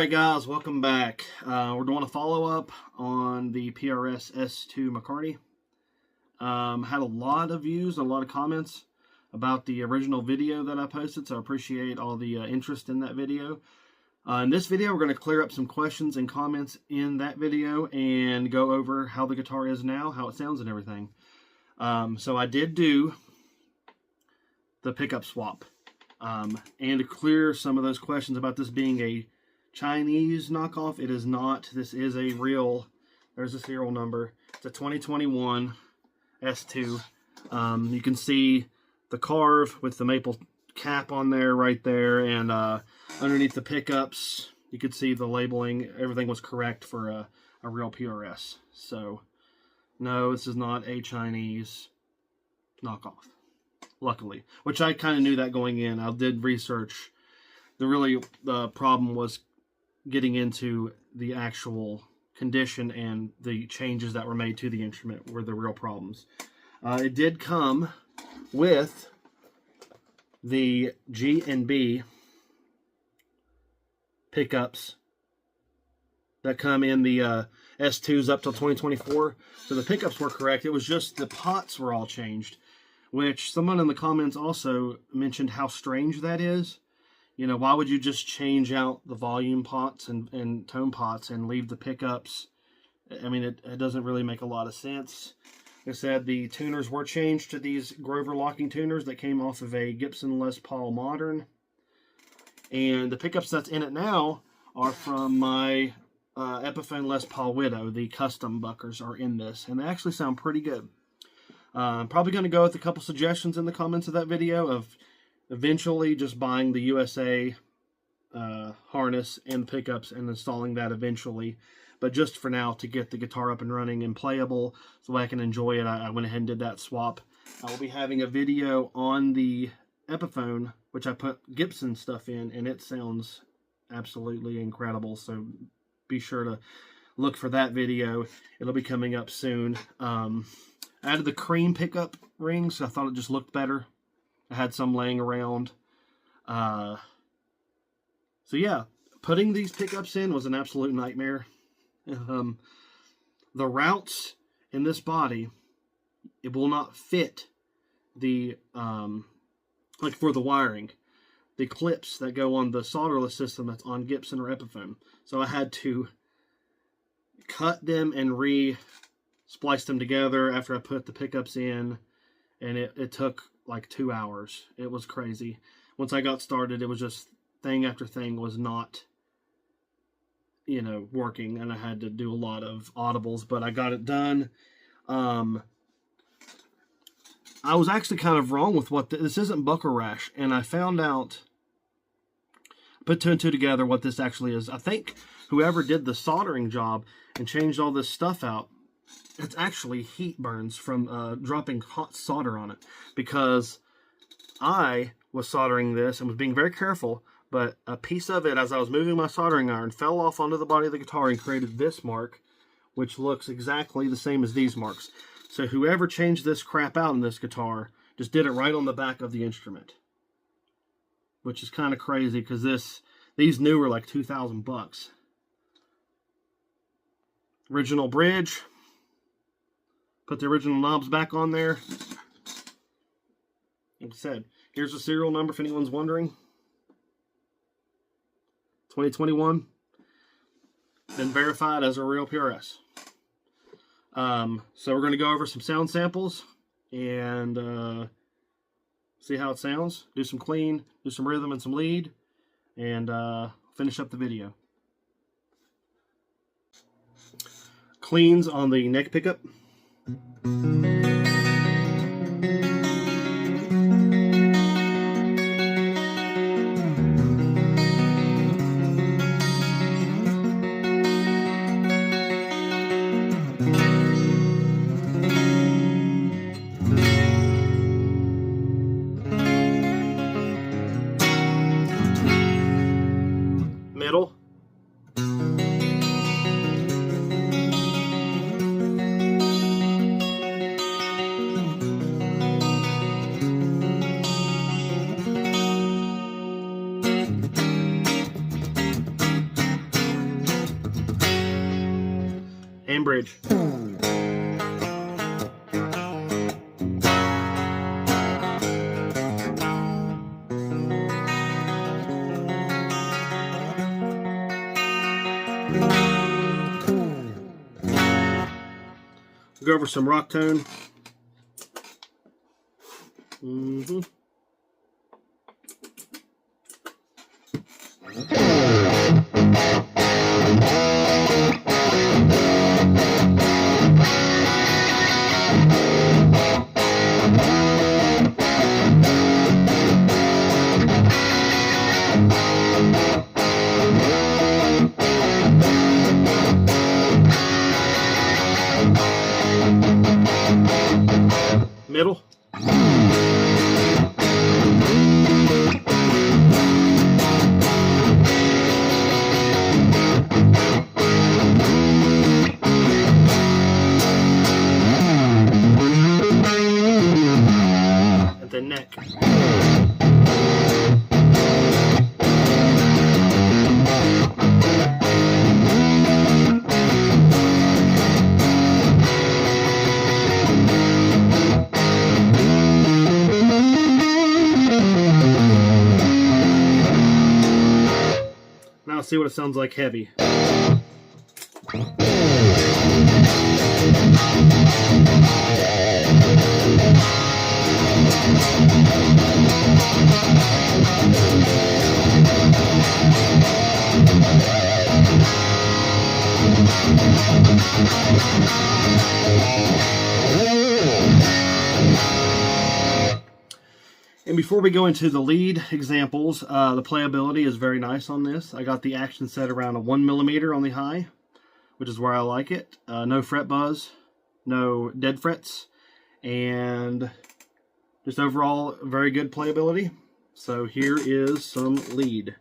Alright guys, welcome back. We're doing a follow-up on the PRS S2 McCarty. Had a lot of views, a lot of comments about the original video that I posted, so I appreciate all the interest in that video. In this video, we're going to clear up some questions and comments in that video and go over how the guitar is now, how it sounds and everything. So I did do the pickup swap. And to clear some of those questions about this being a Chinese knockoff, it is not. This is a real, there's a serial number. It's a 2021 S2. You can see the carve with the maple cap on there right there, and underneath the pickups you could see the labeling. Everything was correct for a real PRS. So no, this is not a Chinese knockoff, luckily, which I kind of knew that going in. I did research. The problem was getting into the actual condition, and the changes that were made to the instrument were the real problems. It did come with the G and B pickups that come in the S2s up till 2024. So the pickups were correct. It was just the pots were all changed, which someone in the comments also mentioned how strange that is. You know, why would you just change out the volume pots and tone pots and leave the pickups? I mean, it doesn't really make a lot of sense. Like I said, the tuners were changed to these Grover locking tuners that came off of a Gibson Les Paul Modern. And the pickups that's in it now are from my Epiphone Les Paul Widow. The custom buckers are in this, and they actually sound pretty good. I'm probably going to go with a couple suggestions in the comments of that video of eventually just buying the USA harness and pickups and installing that eventually. But just for now, to get the guitar up and running and playable so I can enjoy it, I went ahead and did that swap. I will be having a video on the Epiphone, which I put Gibson stuff in, and it sounds absolutely incredible. So be sure to look for that video. It'll be coming up soon. I added the cream pickup rings. I thought it just looked better. I had some laying around. So yeah, putting these pickups in was an absolute nightmare. The routes in this body, it will not fit the, like for the wiring, the clips that go on the solderless system that's on Gibson or Epiphone. So I had to cut them and re-splice them together after I put the pickups in, and it took like 2 hours. It was crazy. Once I got started, it was just thing after thing was not, you know, working, and I had to do a lot of audibles, but I got it done. I was actually kind of wrong with what this isn't buckle rash, and I found out, put two and two together, what this actually is. I think whoever did the soldering job and changed all this stuff out, it's actually heat burns from dropping hot solder on it, because I was soldering this and was being very careful, but a piece of it, as I was moving my soldering iron, fell off onto the body of the guitar and created this mark, which looks exactly the same as these marks. So whoever changed this crap out in this guitar just did it right on the back of the instrument, which is kind of crazy, because these new were like 2,000 bucks. Original bridge. Put the original knobs back on there. Like I said, here's the serial number if anyone's wondering. 2021. Been verified as a real PRS. So we're going to go over some sound samples and see how it sounds. Do some clean, do some rhythm and some lead, and finish up the video. Cleans on the neck pickup. Middle. and bridge. Go over some rock tone. Middle. At the neck. Now see what it sounds like heavy. And before we go into the lead examples, the playability is very nice on this. I got the action set around a 1mm on the high, which is where I like it. No fret buzz, no dead frets, and just overall very good playability. So here is some lead.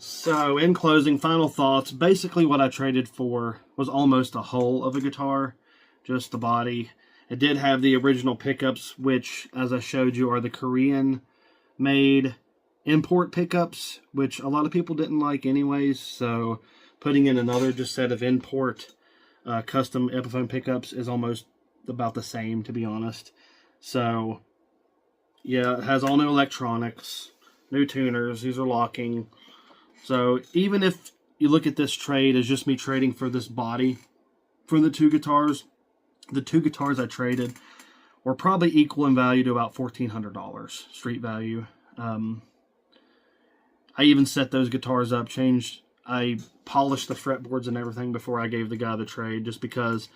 So in closing, final thoughts. Basically what I traded for was almost a whole of a guitar, just the body. It did have the original pickups, which, as I showed you, are the Korean-made import pickups, which a lot of people didn't like anyways. So putting in another just set of import custom Epiphone pickups is almost about the same, to be honest. So yeah, it has all new electronics, new tuners. These are locking. So even if you look at this trade as just me trading for this body for the two guitars I traded were probably equal in value to about $1,400 street value. I even set those guitars up, I polished the fretboards and everything before I gave the guy the trade, just because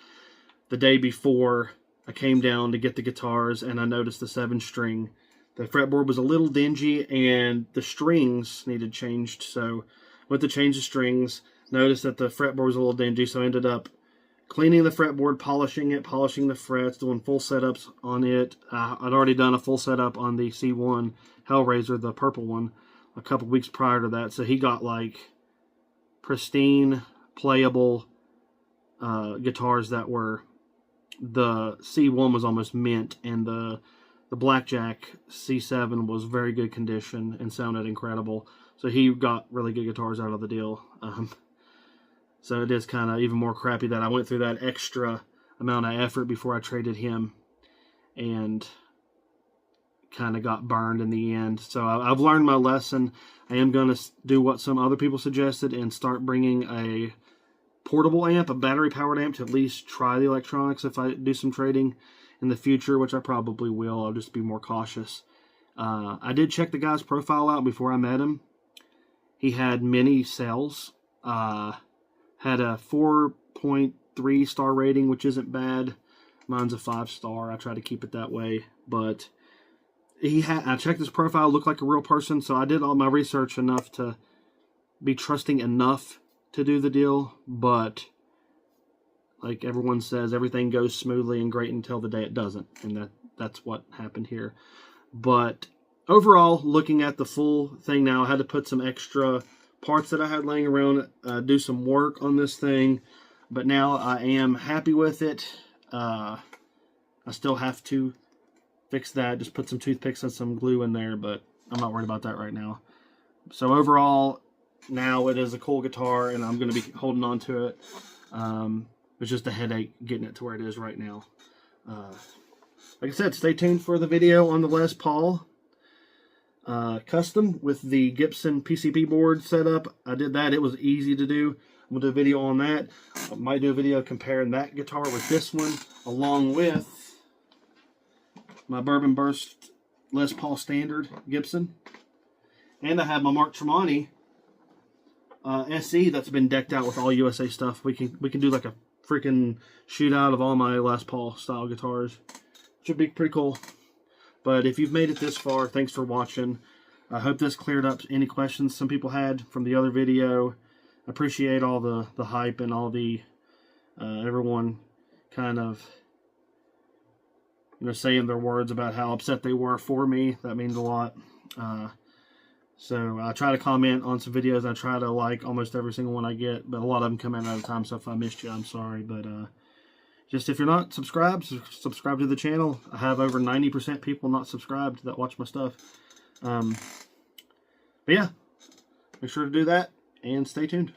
the day before I came down to get the guitars and I noticed the 7-string. The fretboard was a little dingy and the strings needed changed. So went to change the strings, noticed that the fretboard was a little dingy, so I ended up cleaning the fretboard, polishing it, polishing the frets, doing full setups on it. I'd already done a full setup on the C1 Hellraiser, the purple one, a couple weeks prior to that. So he got like pristine, playable guitars that were, the C1 was almost mint, and the Blackjack C7 was very good condition and sounded incredible. So he got really good guitars out of the deal. So it is kind of even more crappy that I went through that extra amount of effort before I traded him and kind of got burned in the end. So I've learned my lesson. I am going to do what some other people suggested and start bringing a portable amp, a battery-powered amp, to at least try the electronics if I do some trading in the future, which I probably will. I'll just be more cautious. I did check the guy's profile out before I met him. He had many cells. Had a 4.3 star rating, which isn't bad. Mine's a 5-star. I try to keep it that way. But I checked his profile, looked like a real person, so I did all my research enough to be trusting enough to do the deal, but like everyone says, everything goes smoothly and great until the day it doesn't, and that's what happened here. But overall, looking at the full thing now, I had to put some extra parts that I had laying around, do some work on this thing, but now I am happy with it. I still have to fix that, just put some toothpicks and some glue in there, but I'm not worried about that right now. So overall, now it is a cool guitar, and I'm going to be holding on to it. It's just a headache getting it to where it is right now. Like I said, stay tuned for the video on the Les Paul custom with the Gibson PCB board setup. I did that. It was easy to do. I'm going to do a video on that. I might do a video comparing that guitar with this one, along with my Bourbon Burst Les Paul Standard Gibson. And I have my Mark Tremonti SE that's been decked out with all USA stuff. We can do like a freaking shootout of all my Les Paul style guitars. Should be pretty cool. But if you've made it this far, thanks for watching. I hope this cleared up any questions some people had from the other video. I appreciate all the hype and all the everyone kind of saying their words about how upset they were for me. That means a lot. So I try to comment on some videos. I try to like almost every single one I get, but a lot of them come in at a time, so if I missed you, I'm sorry. But just if you're not subscribed, subscribe to the channel. I have over 90% people not subscribed that watch my stuff. But yeah, make sure to do that, and stay tuned.